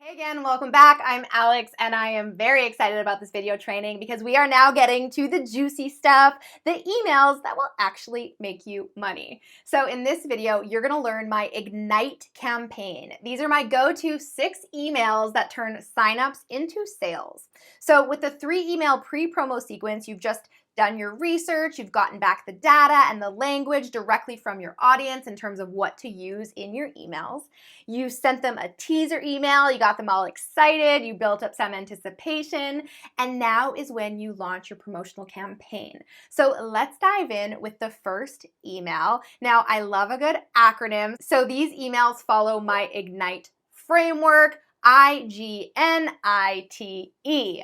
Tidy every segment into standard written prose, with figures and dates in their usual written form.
Hey again, welcome back. I'm Alex and I am very excited about this video training because we are now getting to the juicy stuff, the emails that will actually make you money. So in this video, you're gonna learn my Ignite campaign. These are my go-to 6 emails that turn signups into sales. So with the 3 email pre-promo sequence, you've just done your research, you've gotten back the data and the language directly from your audience in terms of what to use in your emails. You sent them a teaser email, you got them all excited, you built up some anticipation, and now is when you launch your promotional campaign. So let's dive in with the first email. Now, I love a good acronym, so these emails follow my Ignite framework. IGNITE.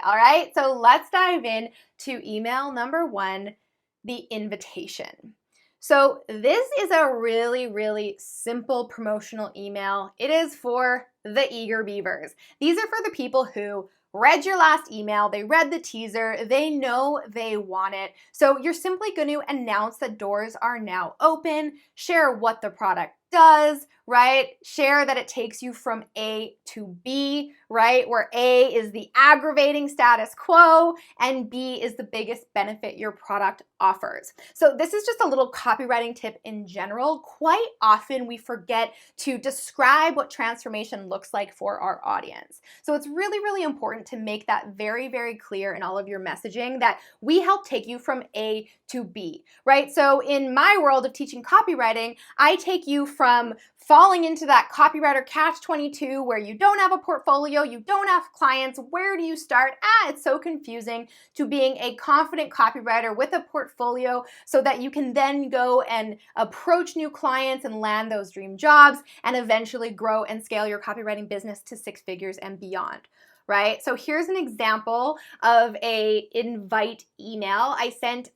All right, so let's dive in to email number 1, the invitation. So this is a really simple promotional email. It is for the eager beavers. These are for the people who read your last email, they read the teaser, they know they want it. So you're simply going to announce that doors are now open, share what the product does, right? Share that it takes you from A to B, right? Where A is the aggravating status quo and B is the biggest benefit your product offers. So this is just a little copywriting tip in general. Quite often we forget to describe what transformation looks like for our audience. So it's really important to make that very clear in all of your messaging that we help take you from A to B, right? So in my world of teaching copywriting, I take you from falling into that copywriter catch-22 where you don't have a portfolio, you don't have clients, where do you start? It's so confusing, to being a confident copywriter with a portfolio so that you can then go and approach new clients and land those dream jobs and eventually grow and scale your copywriting business to 6 figures and beyond. Right? So here's an example of a invite email. I sent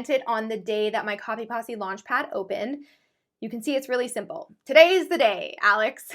it on the day that my Copy Posse Launchpad opened. You can see it's really simple. Today's the day, Alex.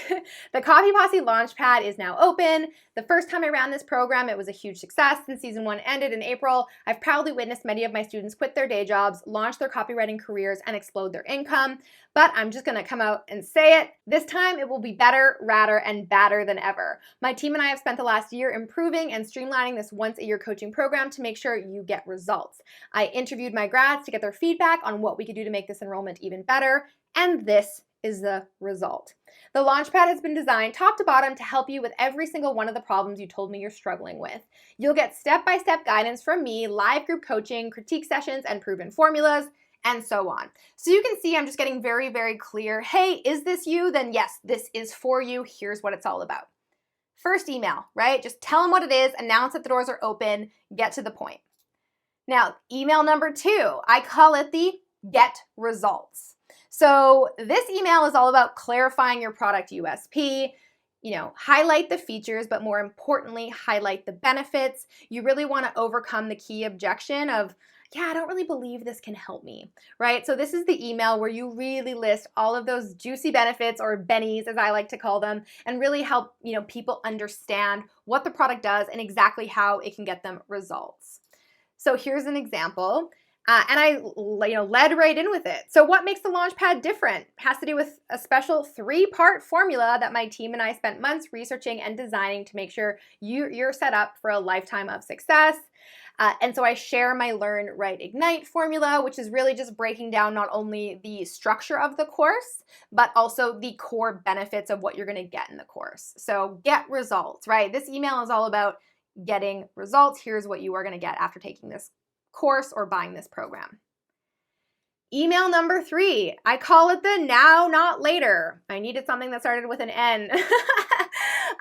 The Copy Posse Launchpad is now open. The first time I ran this program, it was a huge success, and season 1 ended in April. I've proudly witnessed many of my students quit their day jobs, launch their copywriting careers, and explode their income. But I'm just gonna come out and say it. This time it will be better, radder, and badder than ever. My team and I have spent the last year improving and streamlining this once-a-year coaching program to make sure you get results. I interviewed my grads to get their feedback on what we could do to make this enrollment even better. And this is the result. The Launchpad has been designed top to bottom to help you with every single one of the problems you told me you're struggling with. You'll get step-by-step guidance from me, live group coaching, critique sessions, and proven formulas, and so on. So you can see I'm just getting very clear. Hey, is this you? Then yes, this is for you. Here's what it's all about. First email, right? Just tell them what it is, announce that the doors are open, get to the point. Now, email number 2, I call it the get results. So this email is all about clarifying your product USP, highlight the features, but more importantly, highlight the benefits. You really want to overcome the key objection of, I don't really believe this can help me, right? So this is the email where you really list all of those juicy benefits, or bennies as I like to call them, and really help, people understand what the product does and exactly how it can get them results. So here's an example. And I led right in with it. So what makes the Launchpad different? It has to do with a special 3-part formula that my team and I spent months researching and designing to make sure you're set up for a lifetime of success. And so I share my Learn, Write, Ignite formula, which is really just breaking down not only the structure of the course, but also the core benefits of what you're going to get in the course. So get results, right? This email is all about getting results. Here's what you are going to get after taking this course or buying this program. Email number 3, I call it the now, not later. I needed something that started with an N.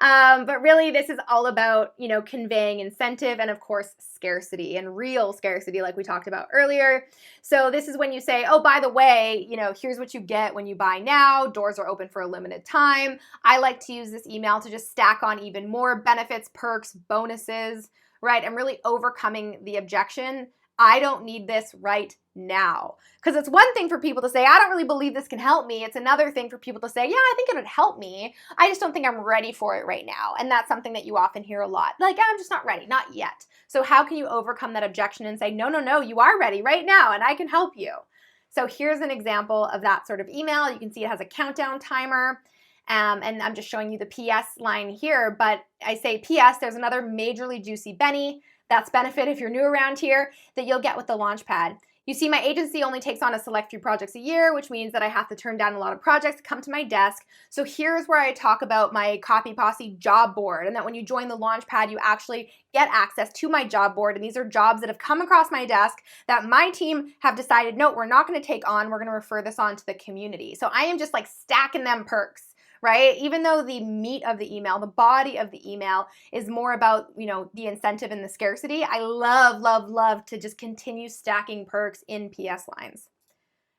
But really this is all about, conveying incentive and of course scarcity, and real scarcity like we talked about earlier. So this is when you say, oh, by the way, here's what you get when you buy now. Doors are open for a limited time. I like to use this email to just stack on even more benefits, perks, bonuses, right? I'm really overcoming the objection. I don't need this right now. Because it's one thing for people to say, I don't really believe this can help me. It's another thing for people to say, yeah, I think it would help me. I just don't think I'm ready for it right now. And that's something that you often hear a lot. Like, I'm just not ready, not yet. So how can you overcome that objection and say, no, you are ready right now and I can help you. So here's an example of that sort of email. You can see it has a countdown timer. And I'm just showing you the PS line here, but I say PS, there's another majorly juicy Benny. That's benefit if you're new around here that you'll get with the Launchpad. You see, my agency only takes on a select few projects a year, which means that I have to turn down a lot of projects to come to my desk. So here's where I talk about my Copy Posse job board, and that when you join the Launchpad, you actually get access to my job board. And these are jobs that have come across my desk that my team have decided, no, we're not going to take on. We're going to refer this on to the community. So I am just like stacking them perks. Right? Even though the meat of the email, the body of the email is more about, you know, the incentive and the scarcity, I love, love, love to just continue stacking perks in PS lines.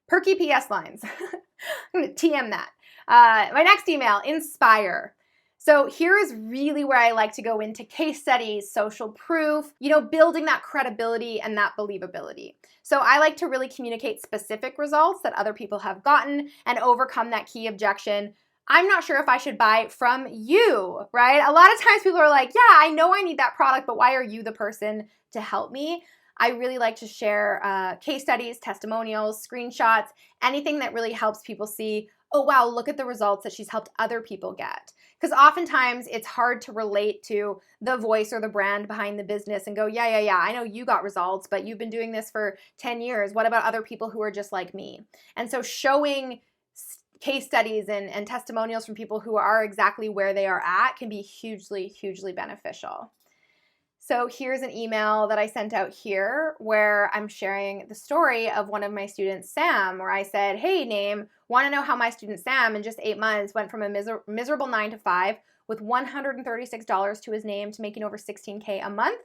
Perky PS lines. I'm going to TM that. My next email, inspire. So here is really where I like to go into case studies, social proof, you know, building that credibility and that believability. So I like to really communicate specific results that other people have gotten and overcome that key objection. I'm not sure if I should buy from you, right? A lot of times people are like, yeah, I know I need that product, but why are you the person to help me? I really like to share case studies, testimonials, screenshots, anything that really helps people see, oh, wow, look at the results that she's helped other people get. Because oftentimes it's hard to relate to the voice or the brand behind the business and go, yeah, I know you got results, but you've been doing this for 10 years. What about other people who are just like me? And so showing case studies and testimonials from people who are exactly where they are at can be hugely, hugely beneficial. So here's an email that I sent out here where I'm sharing the story of one of my students, Sam, where I said, hey, name, want to know how my student Sam in just 8 months went from a miserable 9 to 5 with $136 to his name to making over $16K a month?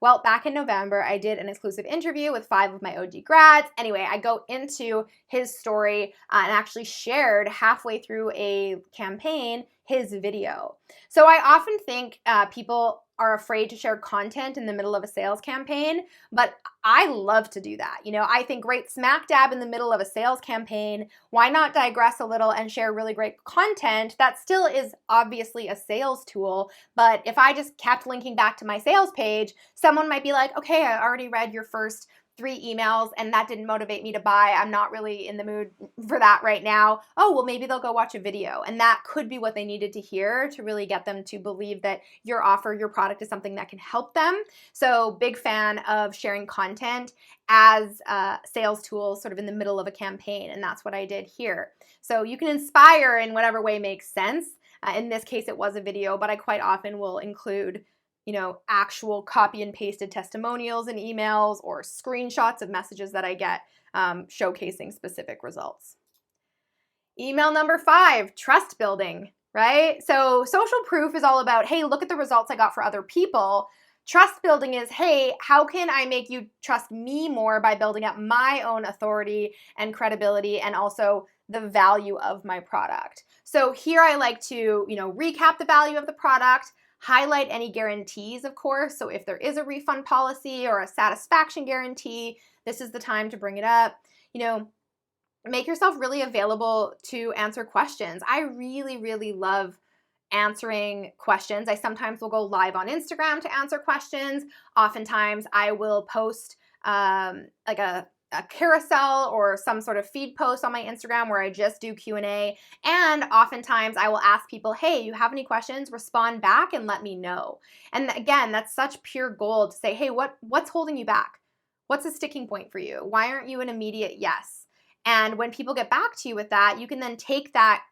Well, back in November, I did an exclusive interview with 5 of my OG grads. Anyway, I go into his story and actually shared halfway through a campaign his video. So I often think people are afraid to share content in the middle of a sales campaign, but I love to do that. You know, I think great smack dab in the middle of a sales campaign, why not digress a little and share really great content that still is obviously a sales tool, but if I just kept linking back to my sales page, someone might be like, okay, I already read your first 3 emails and that didn't motivate me to buy. I'm not really in the mood for that right now. Oh, well, maybe they'll go watch a video. And that could be what they needed to hear to really get them to believe that your offer, your product is something that can help them. So big fan of sharing content as sales tools sort of in the middle of a campaign. And that's what I did here. So you can inspire in whatever way makes sense. In this case, it was a video, but I quite often will include actual copy and pasted testimonials in emails or screenshots of messages that I get showcasing specific results. Email number 5, trust building, right? So social proof is all about, hey, look at the results I got for other people. Trust building is, hey, how can I make you trust me more by building up my own authority and credibility and also the value of my product. So here I like to, recap the value of the product, highlight any guarantees, of course. So if there is a refund policy or a satisfaction guarantee, this is the time to bring it up. Make yourself really available to answer questions. I really, really love answering questions. I sometimes will go live on Instagram to answer questions. Oftentimes I will post like a carousel or some sort of feed post on my Instagram where I just do Q&A. And oftentimes I will ask people, hey, you have any questions? Respond back and let me know. And again, that's such pure gold to say, hey, what's holding you back? What's a sticking point for you? Why aren't you an immediate yes? And when people get back to you with that, you can then take that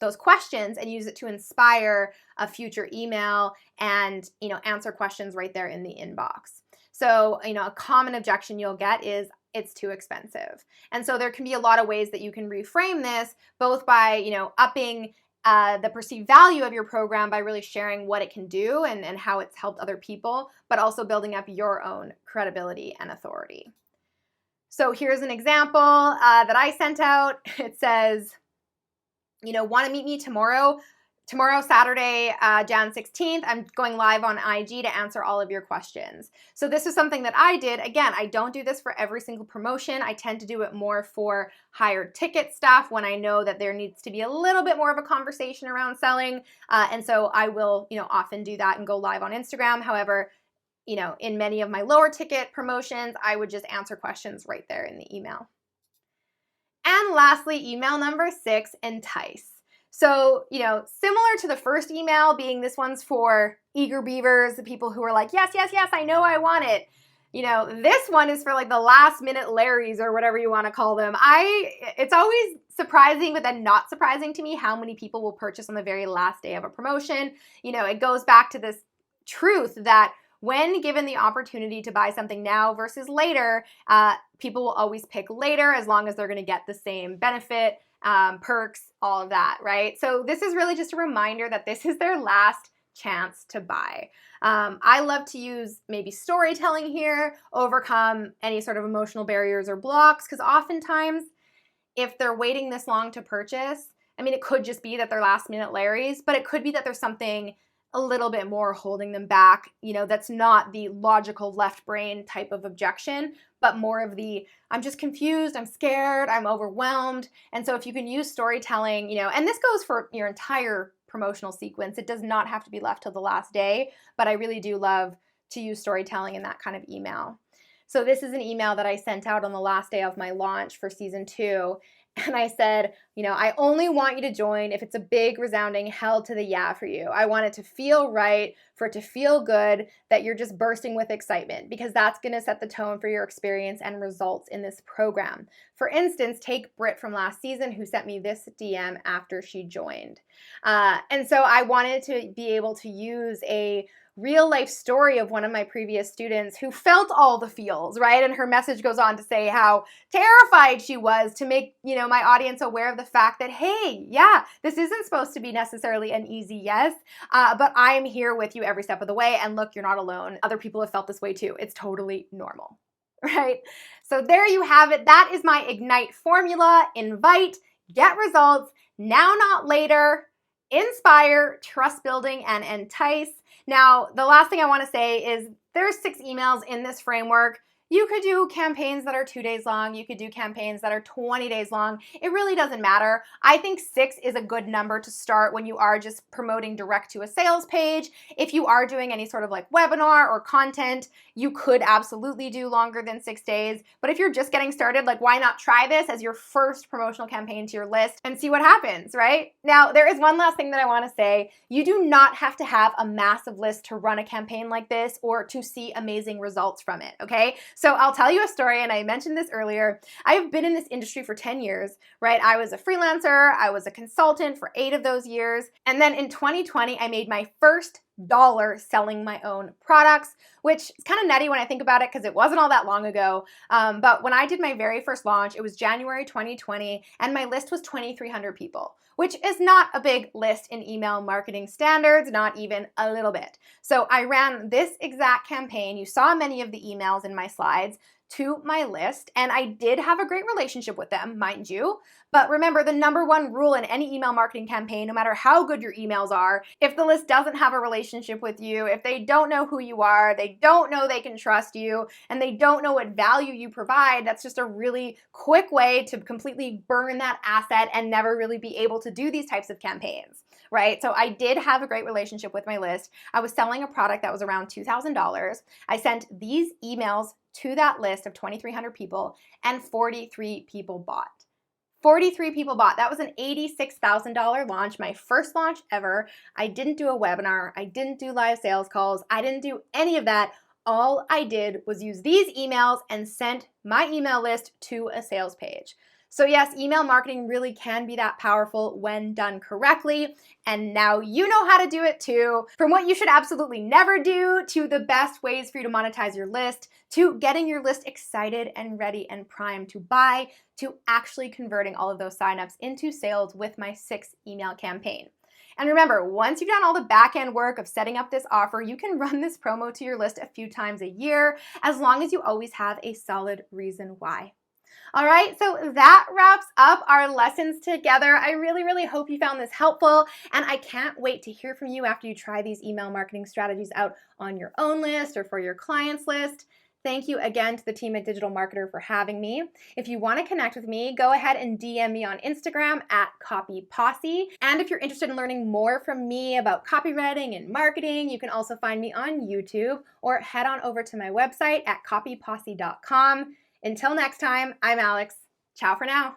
those questions and use it to inspire a future email and, answer questions right there in the inbox. So, a common objection you'll get is it's too expensive. And so there can be a lot of ways that you can reframe this, both by, upping the perceived value of your program by really sharing what it can do and how it's helped other people, but also building up your own credibility and authority. So here's an example that I sent out. It says, want to meet me tomorrow? Tomorrow, Saturday, Jan 16th, I'm going live on IG to answer all of your questions. So this is something that I did. Again, I don't do this for every single promotion. I tend to do it more for higher ticket stuff when I know that there needs to be a little bit more of a conversation around selling. And so I will, often do that and go live on Instagram. However, in many of my lower ticket promotions, I would just answer questions right there in the email. And lastly, email number 6, entice. So, similar to the first email being this one's for eager beavers, the people who are like, yes, yes, yes, I know I want it. This one is for like the last minute Larrys or whatever you want to call them. It's always surprising, but then not surprising to me how many people will purchase on the very last day of a promotion. It goes back to this truth that when given the opportunity to buy something now versus later, people will always pick later as long as they're going to get the same benefit, perks, all of that, right? So this is really just a reminder that this is their last chance to buy. I love to use maybe storytelling here, overcome any sort of emotional barriers or blocks, because oftentimes if they're waiting this long to purchase, it could just be that they're last minute Larrys, but it could be that there's something a little bit more holding them back, that's not the logical left brain type of objection, but more of the, I'm just confused, I'm scared, I'm overwhelmed. And so if you can use storytelling, and this goes for your entire promotional sequence, it does not have to be left till the last day, but I really do love to use storytelling in that kind of email. So this is an email that I sent out on the last day of my launch for season 2. And I said, I only want you to join if it's a big resounding hell to the yeah for you. I want it to feel right, for it to feel good, that you're just bursting with excitement, because that's going to set the tone for your experience and results in this program. For instance, take Britt from last season, who sent me this DM after she joined. And so I wanted to be able to use a real life story of one of my previous students who felt all the feels, right? And her message goes on to say how terrified she was to make, my audience aware of the fact that, hey, yeah, this isn't supposed to be necessarily an easy yes, but I'm here with you every step of the way. And look, you're not alone. Other people have felt this way too. It's totally normal, right? So there you have it. That is my Ignite formula. Invite, get results, now not later, inspire, trust building, and entice. Now, the last thing I want to say is there's 6 emails in this framework. You could do campaigns that are 2 days long. You could do campaigns that are 20 days long. It really doesn't matter. I think 6 is a good number to start when you are just promoting direct to a sales page. If you are doing any sort of like webinar or content, you could absolutely do longer than 6 days. But if you're just getting started, like, why not try this as your first promotional campaign to your list and see what happens, right? Now, there is one last thing that I want to say. You do not have to have a massive list to run a campaign like this or to see amazing results from it, okay? So I'll tell you a story, and I mentioned this earlier. I've been in this industry for 10 years, right? I was a freelancer, I was a consultant for 8 of those years, and then in 2020, I made my first dollar selling my own products, which is kind of nutty when I think about it because it wasn't all that long ago. But when I did my very first launch, it was January 2020, and my list was 2,300 people, which is not a big list in email marketing standards, not even a little bit. So I ran this exact campaign. You saw many of the emails in my slides to my list, and I did have a great relationship with them, mind you. But remember, the number one rule in any email marketing campaign, no matter how good your emails are, if the list doesn't have a relationship with you, if they don't know who you are, they don't know they can trust you, and they don't know what value you provide, that's just a really quick way to completely burn that asset and never really be able to do these types of campaigns, right? So I did have a great relationship with my list. I was selling a product that was around $2,000. I sent these emails to that list of 2,300 people, and 43 people bought. 43 people bought. That was an $86,000 launch, my first launch ever. I didn't do a webinar. I didn't do live sales calls. I didn't do any of that. All I did was use these emails and sent my email list to a sales page. So yes, email marketing really can be that powerful when done correctly. And now you know how to do it too. From what you should absolutely never do, to the best ways for you to monetize your list, to getting your list excited and ready and primed to buy, to actually converting all of those signups into sales with my 6 email campaign. And remember, once you've done all the back-end work of setting up this offer, you can run this promo to your list a few times a year, as long as you always have a solid reason why. All right, so that wraps up our lessons together. I really, really hope you found this helpful, and I can't wait to hear from you after you try these email marketing strategies out on your own list or for your clients' list. Thank you again to the team at Digital Marketer for having me. If you want to connect with me, go ahead and DM me on Instagram at CopyPosse. And if you're interested in learning more from me about copywriting and marketing, you can also find me on YouTube or head on over to my website at copyposse.com. Until next time, I'm Alex. Ciao for now.